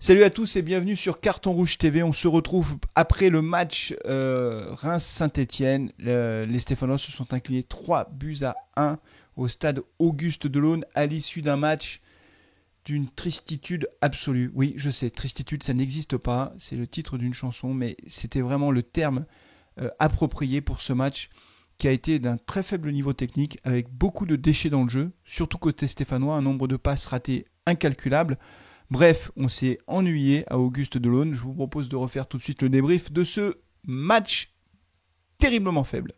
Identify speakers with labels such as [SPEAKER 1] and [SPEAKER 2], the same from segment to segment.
[SPEAKER 1] Salut à tous et bienvenue sur Carton Rouge TV. On se retrouve après le match Reims-Saint-Etienne. Les Stéphanois se sont inclinés 3-1 au stade Auguste Delaune à l'issue d'un match d'une tristitude absolue. Oui, je sais, tristitude, ça n'existe pas. C'est le titre d'une chanson, mais c'était vraiment le terme approprié pour ce match qui a été d'un très faible niveau technique avec beaucoup de déchets dans le jeu, surtout côté stéphanois, un nombre de passes ratées incalculable. Bref, on s'est ennuyé à Auguste Delaune. Je vous propose de refaire tout de suite le débrief de ce match terriblement faible.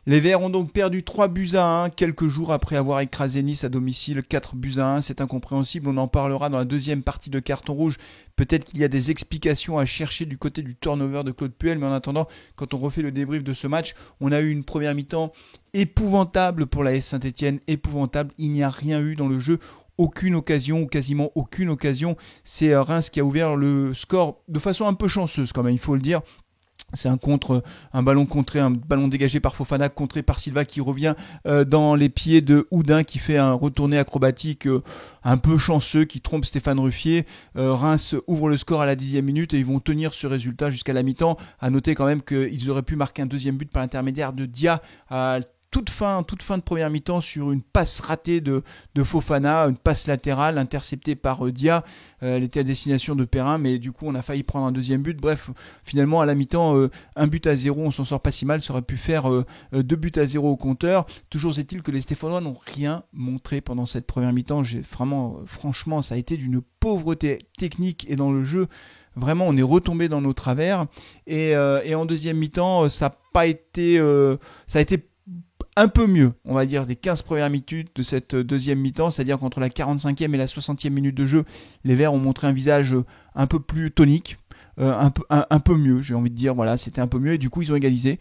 [SPEAKER 1] Les Verts ont donc perdu 3-1 quelques jours après avoir écrasé Nice à domicile 4-1. C'est incompréhensible, on en parlera dans la deuxième partie de Carton Rouge. Peut-être qu'il y a des explications à chercher du côté du turnover de Claude Puel, mais en attendant, quand on refait le débrief de ce match, on a eu une première mi-temps épouvantable pour la Saint-Etienne, épouvantable. Il n'y a rien eu dans le jeu. Aucune occasion, ou quasiment aucune occasion. C'est Reims qui a ouvert le score de façon un peu chanceuse quand même, il faut le dire. C'est un ballon contré, un ballon dégagé par Fofana, contré par Silva qui revient dans les pieds de Houdin qui fait un retourné acrobatique un peu chanceux qui trompe Stéphane Ruffier. Reims ouvre le score à la 10e minute et ils vont tenir ce résultat jusqu'à la mi-temps. À noter quand même qu'ils auraient pu marquer un deuxième but par l'intermédiaire de Dia à toute fin de première mi-temps sur une passe ratée de Fofana, une passe latérale interceptée par Dia. Elle était à destination de Perrin, mais du coup on a failli prendre un deuxième but. Bref, finalement à la mi-temps, 1-0, on s'en sort pas si mal. Ça aurait pu faire 2-0 au compteur. Toujours est-il que les Stéphanois n'ont rien montré pendant cette première mi-temps. Franchement, ça a été d'une pauvreté technique et dans le jeu. Vraiment, on est retombé dans nos travers. Et en deuxième mi-temps, ça a été un peu mieux, on va dire, des 15 premières minutes de cette deuxième mi-temps, c'est-à-dire qu'entre la 45e et la 60e minute de jeu, les Verts ont montré un visage un peu plus tonique, un peu mieux, j'ai envie de dire, voilà, c'était un peu mieux, et du coup ils ont égalisé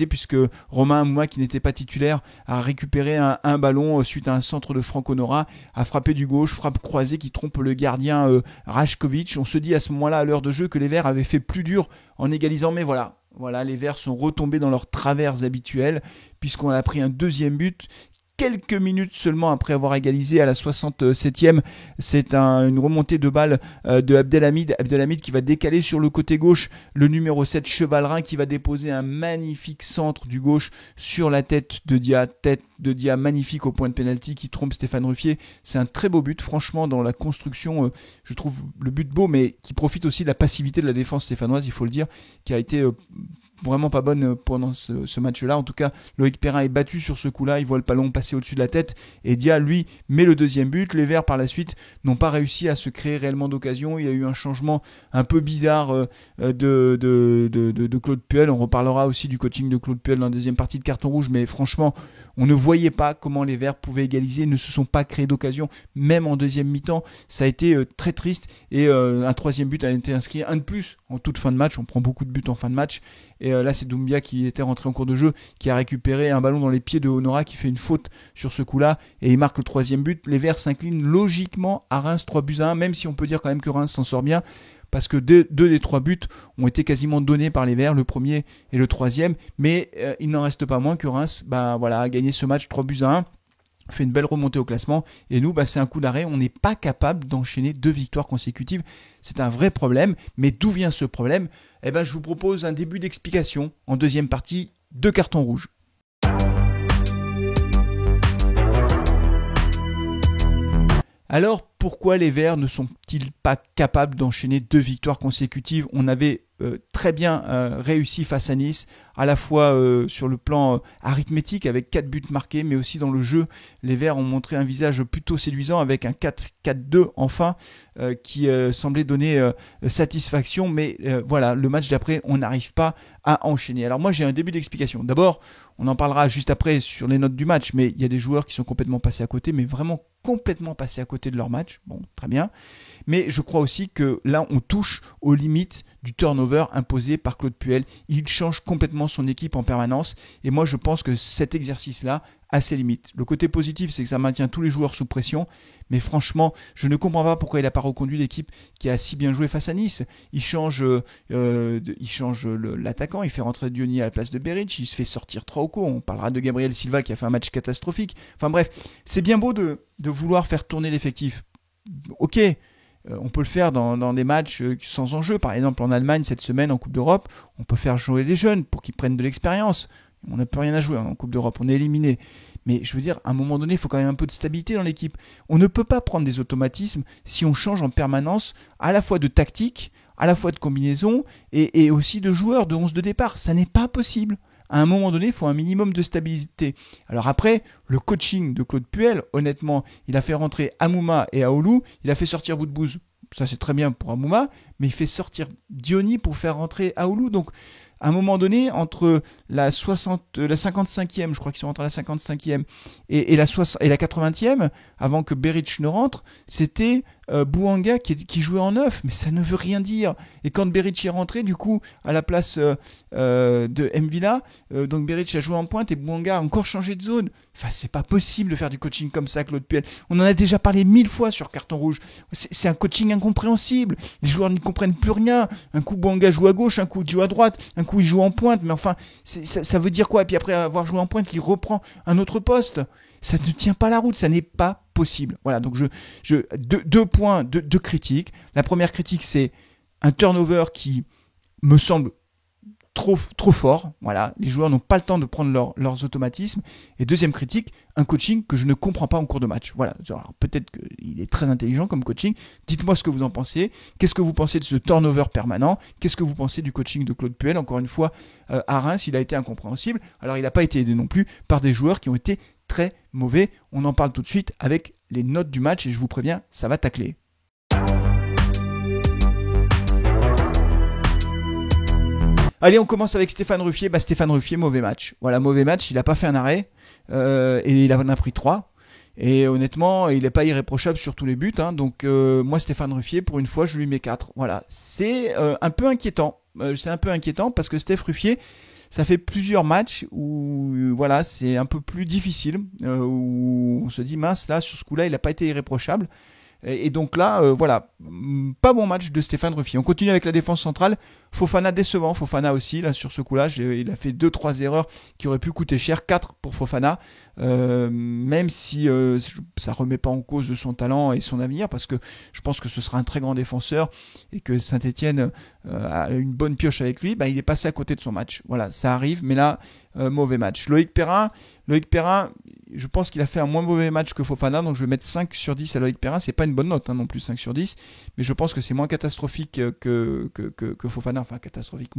[SPEAKER 1] puisque Romain Amouma, qui n'était pas titulaire, a récupéré un ballon suite à un centre de Franck Honora, a frappé du gauche, frappe croisée qui trompe le gardien Rajkovic. On se dit à ce moment-là, à l'heure de jeu, que les Verts avaient fait plus dur en égalisant, mais voilà, les Verts sont retombés dans leurs travers habituels puisqu'on a pris un deuxième but. Quelques minutes seulement après avoir égalisé à la 67e, c'est une remontée de balle de Abdelhamid qui va décaler sur le côté gauche le numéro 7 Chevalrin qui va déposer un magnifique centre du gauche sur la tête de Dia, magnifique au point de pénalty qui trompe Stéphane Ruffier. C'est un très beau but, franchement, dans la construction, je trouve le but beau, mais qui profite aussi de la passivité de la défense stéphanoise, il faut le dire, qui a été vraiment pas bonne pendant ce match-là. En tout cas, Loïc Perrin est battu sur ce coup-là, il voit le ballon passer au-dessus de la tête et Dia, lui, met le deuxième but. Les Verts, par la suite, n'ont pas réussi à se créer réellement d'occasion. Il y a eu un changement un peu bizarre de Claude Puel. On reparlera aussi du coaching de Claude Puel dans la deuxième partie de Carton Rouge, mais franchement, on ne voyait pas comment les Verts pouvaient égaliser, ne se sont pas créés d'occasion, même en deuxième mi-temps. Ça a été très triste et un troisième but a été inscrit, un de plus en toute fin de match. On prend beaucoup de buts en fin de match et là c'est Doumbia qui était rentré en cours de jeu, qui a récupéré un ballon dans les pieds de Honora, qui fait une faute sur ce coup-là et il marque le troisième but. Les Verts s'inclinent logiquement à Reims 3-1, même si on peut dire quand même que Reims s'en sort bien, parce que deux des trois buts ont été quasiment donnés par les Verts, le premier et le troisième, mais il n'en reste pas moins que Reims a gagné ce match 3-1, fait une belle remontée au classement, et nous, c'est un coup d'arrêt, on n'est pas capable d'enchaîner 2 victoires consécutives. C'est un vrai problème, mais d'où vient ce problème ? Je vous propose un début d'explication en deuxième partie de Carton Rouge. Alors, pourquoi les Verts ne sont-ils pas capables d'enchaîner 2 victoires consécutives ? On avait très bien réussi face à Nice, à la fois sur le plan arithmétique avec 4 buts marqués, mais aussi dans le jeu. Les Verts ont montré un visage plutôt séduisant avec un 4-4-2 enfin qui semblait donner satisfaction, mais le match d'après, on n'arrive pas à enchaîner. Alors moi, j'ai un début d'explication. D'abord, on en parlera juste après sur les notes du match, mais il y a des joueurs qui sont complètement passés à côté, mais vraiment complètement passés à côté de leur match. Bon, très bien. Mais je crois aussi que là, on touche aux limites du turnover imposé par Claude Puel. Il change complètement son équipe en permanence. Et moi, je pense que cet exercice-là à ses limites. Le côté positif, c'est que ça maintient tous les joueurs sous pression, mais franchement, je ne comprends pas pourquoi il n'a pas reconduit l'équipe qui a si bien joué face à Nice. Il change l'attaquant, il fait rentrer Diony à la place de Berić, il se fait sortir Trauco, on parlera de Gabriel Silva qui a fait un match catastrophique. Enfin bref, c'est bien beau de vouloir faire tourner l'effectif. Ok, on peut le faire dans des matchs sans enjeu. Par exemple, en Allemagne, cette semaine, en Coupe d'Europe, on peut faire jouer les jeunes pour qu'ils prennent de l'expérience. On n'a plus rien à jouer en Coupe d'Europe, on est éliminé. Mais je veux dire, à un moment donné, il faut quand même un peu de stabilité dans l'équipe. On ne peut pas prendre des automatismes si on change en permanence à la fois de tactique, à la fois de combinaison et aussi de joueurs, de 11 de départ. Ça n'est pas possible. À un moment donné, il faut un minimum de stabilité. Alors après, le coaching de Claude Puel, honnêtement, il a fait rentrer Amouma et Aoulou, il a fait sortir Boudbouz. Ça c'est très bien pour Amouma, mais il fait sortir Diony pour faire rentrer Aoulou. Donc à un moment donné, entre la 55e, je crois qu'ils sont entre la 55e et la 80e, avant que Berić ne rentre, c'était Bouanga qui jouait en 9, mais ça ne veut rien dire. Et quand Berić est rentré, du coup, à la place de M'Vila, donc Berić a joué en pointe et Bouanga a encore changé de zone. Enfin, c'est pas possible de faire du coaching comme ça, Claude Puel. On en a déjà parlé 1000 fois sur Carton Rouge. C'est un coaching incompréhensible. Les joueurs n'y comprennent plus rien. Un coup, Bouanga joue à gauche, un coup, il joue à droite, un coup, il joue en pointe. Mais enfin, ça veut dire quoi? Et puis après avoir joué en pointe, il reprend un autre poste. Ça ne tient pas la route, ça n'est pas possible. Voilà, donc deux points de critique. La première critique, c'est un turnover qui me semble trop fort. Voilà, les joueurs n'ont pas le temps de prendre leurs automatismes. Et deuxième critique, un coaching que je ne comprends pas en cours de match. Voilà, alors, peut-être qu'il est très intelligent comme coaching. Dites-moi ce que vous en pensez. Qu'est-ce que vous pensez de ce turnover permanent? Qu'est-ce que vous pensez du coaching de Claude Puel? Encore une fois, à Reims, il a été incompréhensible. Alors, il n'a pas été aidé non plus par des joueurs qui ont été très mauvais. On en parle tout de suite avec les notes du match et je vous préviens, ça va tacler. Allez, on commence avec Stéphane Ruffier. Stéphane Ruffier, mauvais match. Voilà, mauvais match. Il n'a pas fait un arrêt et il en a pris 3. Et honnêtement, il n'est pas irréprochable sur tous les buts. Donc moi, Stéphane Ruffier, pour une fois, je lui mets 4. Voilà, c'est un peu inquiétant. C'est un peu inquiétant parce que Steph Ruffier, ça fait plusieurs matchs où voilà, c'est un peu plus difficile, où on se dit mince, là, sur ce coup-là, il n'a pas été irréprochable. Et donc là, voilà, pas bon match de Stéphane Ruffier. On continue avec la défense centrale. Fofana décevant, Fofana aussi, là sur ce coup-là, il a fait 2-3 erreurs qui auraient pu coûter cher, 4 pour Fofana, même si ça remet pas en cause de son talent et son avenir, parce que je pense que ce sera un très grand défenseur et que Saint-Etienne a une bonne pioche avec lui. Il est passé à côté de son match. Voilà, ça arrive, mais là, mauvais match. Loïc Perrin, je pense qu'il a fait un moins mauvais match que Fofana, donc je vais mettre 5 sur 10 à Loïc Perrin. C'est pas une bonne note non plus, 5 sur 10, mais je pense que c'est moins catastrophique que Fofana. Enfin, catastrophique,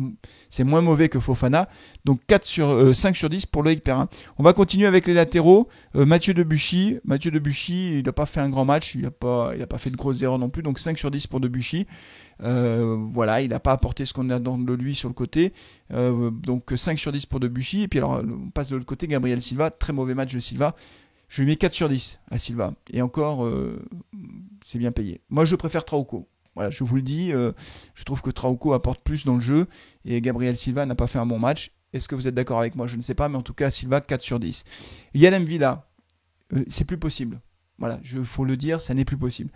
[SPEAKER 1] c'est moins mauvais que Fofana. Donc 5 sur 10 pour Loïc Perrin. On va continuer avec les latéraux. Mathieu Debuchy, il n'a pas fait un grand match, il n'a pas fait de grosses erreurs non plus, donc 5 sur 10 pour Debuchy. Voilà, il n'a pas apporté ce qu'on attend de lui sur le côté, donc 5 sur 10 pour Debuchy. Et puis alors on passe de l'autre côté, Gabriel Silva, très mauvais match de Silva, je lui mets 4 sur 10 à Silva, et encore c'est bien payé. Moi je préfère Trauco, voilà, je vous le dis, je trouve que Trauco apporte plus dans le jeu et Gabriel Silva n'a pas fait un bon match. Est-ce que vous êtes d'accord avec moi? Je ne sais pas, mais en tout cas Silva 4 sur 10. Yann M'Vila, c'est plus possible, voilà, faut le dire, ça n'est plus possible.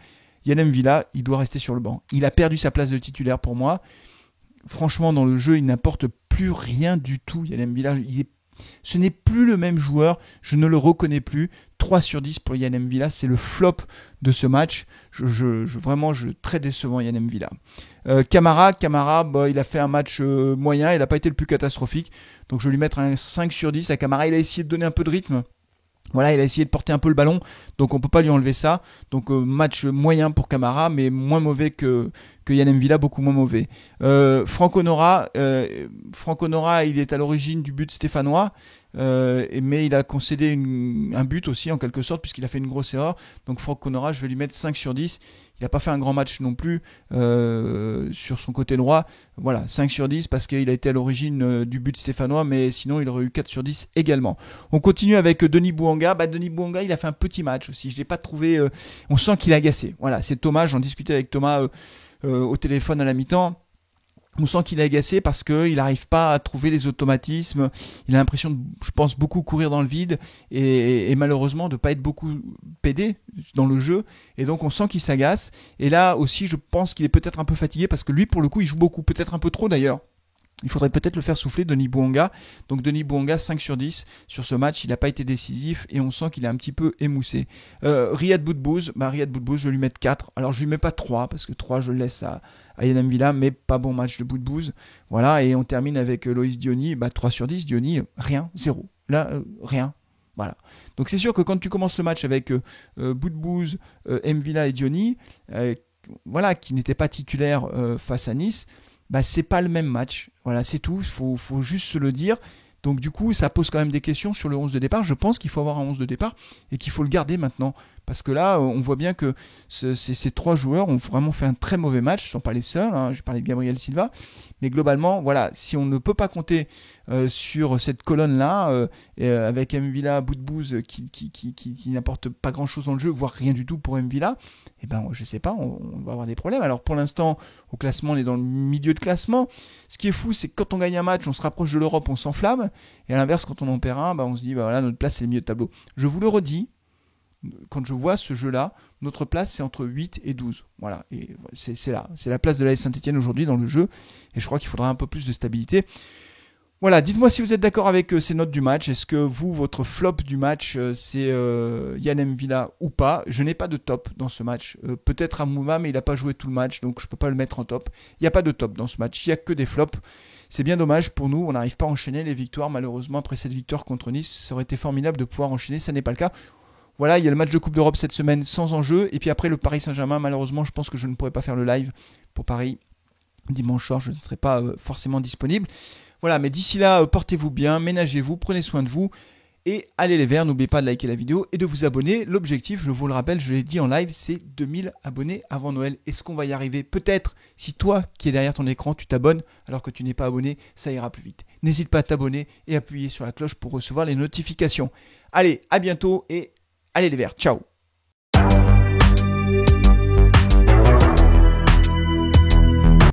[SPEAKER 1] Yann M'Vila, il doit rester sur le banc. Il a perdu sa place de titulaire pour moi. Franchement, dans le jeu, il n'apporte plus rien du tout. Yann M'Vila, ce n'est plus le même joueur. Je ne le reconnais plus. 3 sur 10 pour Yann M'Vila. C'est le flop de ce match. Vraiment, très décevant Yann M'Vila. Camara, il a fait un match moyen. Il n'a pas été le plus catastrophique. Donc je vais lui mettre un 5 sur 10 à Camara. Il a essayé de donner un peu de rythme. Voilà, il a essayé de porter un peu le ballon, donc on peut pas lui enlever ça. Donc match moyen pour Camara, mais moins mauvais que Yann M'Vila, beaucoup moins mauvais. Franck Honora, il est à l'origine du but stéphanois, mais il a concédé un but aussi en quelque sorte, puisqu'il a fait une grosse erreur. Donc Franck Honora, je vais lui mettre 5 sur 10. Il n'a pas fait un grand match non plus sur son côté droit. Voilà, 5 sur 10 parce qu'il a été à l'origine du but stéphanois, mais sinon il aurait eu 4 sur 10 également. On continue avec Denis Bouanga. Denis Bouanga, il a fait un petit match aussi. Je ne l'ai pas trouvé... on sent qu'il est agacé. Voilà, c'est Thomas, j'en discutais avec Thomas au téléphone à la mi-temps. On sent qu'il est agacé parce qu'il n'arrive pas à trouver les automatismes. Il a l'impression de, je pense, beaucoup courir dans le vide et malheureusement de ne pas être beaucoup pédé dans le jeu. Et donc on sent qu'il s'agace. Et là aussi, je pense qu'il est peut-être un peu fatigué parce que lui, pour le coup, il joue beaucoup. Peut-être un peu trop d'ailleurs. Il faudrait peut-être le faire souffler, Denis Bouanga. Donc Denis Bouanga, 5 sur 10 sur ce match. Il n'a pas été décisif et on sent qu'il est un petit peu émoussé. Riyad Boudbouz, je vais lui mettre 4. Alors je lui mets pas 3 parce que 3 je le laisse à Yann M'Vila, mais pas bon match de Boudbouz. Voilà, et on termine avec Loïs Diony. 3 sur 10, Diony, rien, 0. Là, rien. Voilà. Donc c'est sûr que quand tu commences le match avec Boudbouz, M'Vila et Diony, voilà, qui n'étaient pas titulaires face à Nice, c'est pas le même match. Voilà, c'est tout. Faut juste se le dire. Donc du coup, ça pose quand même des questions sur le 11 de départ. Je pense qu'il faut avoir un 11 de départ et qu'il faut le garder maintenant. Parce que là, on voit bien que ces 3 joueurs ont vraiment fait un très mauvais match. Ce ne sont pas les seuls. Hein. Je parlais de Gabriel Silva. Mais globalement, voilà, si on ne peut pas compter sur cette colonne-là, avec M'Vila, Boudbouz, qui n'apporte pas grand-chose dans le jeu, voire rien du tout pour M'Vila, eh ben, je ne sais pas, on va avoir des problèmes. Alors pour l'instant, au classement, on est dans le milieu de classement. Ce qui est fou, c'est que quand on gagne un match, on se rapproche de l'Europe, on s'enflamme. Et à l'inverse, quand on en perd un, on se dit, voilà, notre place, c'est le milieu de tableau. Je vous le redis, quand je vois ce jeu-là, notre place, c'est entre 8 et 12. Voilà, et c'est là. C'est la place de l'AS Saint-Etienne aujourd'hui dans le jeu. Et je crois qu'il faudra un peu plus de stabilité. Voilà, dites-moi si vous êtes d'accord avec ces notes du match. Est-ce que vous, votre flop du match, c'est Yann M'Vila ou pas? Je n'ai pas de top dans ce match. Peut-être Amouma, mais il n'a pas joué tout le match, donc je ne peux pas le mettre en top. Il n'y a pas de top dans ce match, il n'y a que des flops. C'est bien dommage pour nous, on n'arrive pas à enchaîner les victoires. Malheureusement, après cette victoire contre Nice, ça aurait été formidable de pouvoir enchaîner, ça n'est pas le cas. Voilà, il y a le match de Coupe d'Europe cette semaine sans enjeu. Et puis après, le Paris Saint-Germain, malheureusement, je pense que je ne pourrai pas faire le live pour Paris. Dimanche soir, je ne serai pas forcément disponible. Voilà, mais d'ici là, portez-vous bien, ménagez-vous, prenez soin de vous. Et allez les verts, n'oubliez pas de liker la vidéo et de vous abonner. L'objectif, je vous le rappelle, je l'ai dit en live, c'est 2000 abonnés avant Noël. Est-ce qu'on va y arriver? Peut-être. Si toi qui es derrière ton écran, tu t'abonnes alors que tu n'es pas abonné, ça ira plus vite. N'hésite pas à t'abonner et appuyer sur la cloche pour recevoir les notifications. Allez, à bientôt et allez les verts. Ciao.